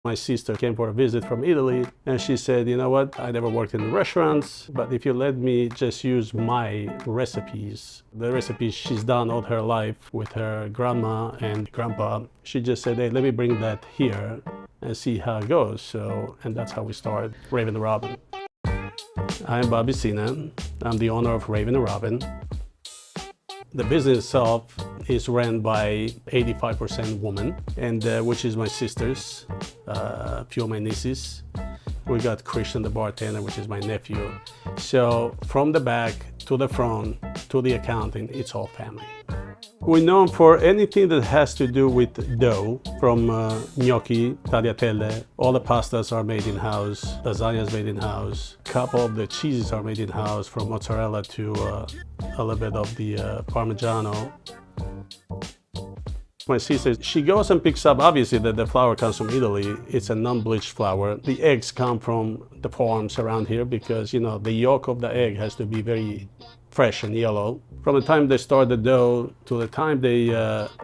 My sister came for a visit from Italy, and she said, you know what, I never worked in restaurants, but if you let me just use my recipes, the recipes she's done all her life with her grandma and grandpa, she just said, hey, let me bring that here and see how it goes. So, and that's how we started Ravyn Robyn. I'm Bobby Sina. I'm the owner of Ravyn Robyn. The business itself is ran by 85% women, and which is my sisters, a few of my nieces. We got Christian, the bartender, which is my nephew. So from the back to the front to the accounting, it's all family. We're known for anything that has to do with dough, from gnocchi, tagliatelle. All the pastas are made in-house, lasagna is made in-house. A couple of the cheeses are made in-house, from mozzarella to a little bit of the Parmigiano. My sister, she goes and picks up, obviously, that the flour comes from Italy. It's a non-bleached flour. The eggs come from the farms around here because, you know, the yolk of the egg has to be very fresh and yellow. From the time they start the dough to the time they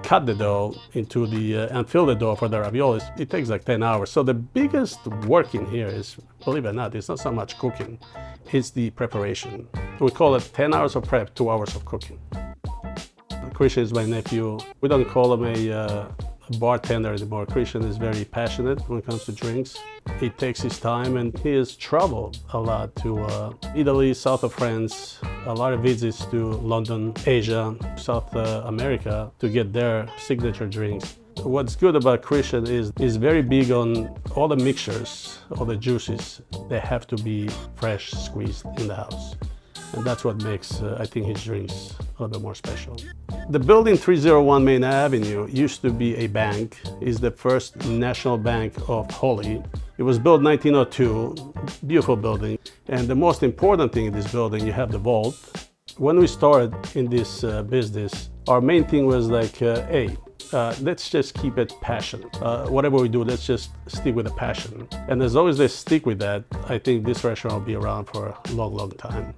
cut the dough into the and fill the dough for the raviolis, it takes like 10 hours. So the biggest work in here is, believe it or not, it's not so much cooking, it's the preparation. We call it 10 hours of prep, 2 hours of cooking. Christian is my nephew. We don't call him a bartender anymore. Christian is very passionate when it comes to drinks. He takes his time, and he has traveled a lot to Italy, south of France, a lot of visits to London, Asia, South America to get their signature drinks. What's good about Christian is he's very big on all the mixtures, all the juices. They have to be fresh squeezed in the house. And that's what makes, I think, his drinks a little bit more special. The building 301 Main Avenue used to be a bank. It's the first national bank of Hawley. It was built in 1902, beautiful building. And the most important thing in this building, you have the vault. When we started in this business, our main thing was like, hey, let's just keep it passion. Whatever we do, let's just stick with the passion. And as long as they stick with that, I think this restaurant will be around for a long, long time.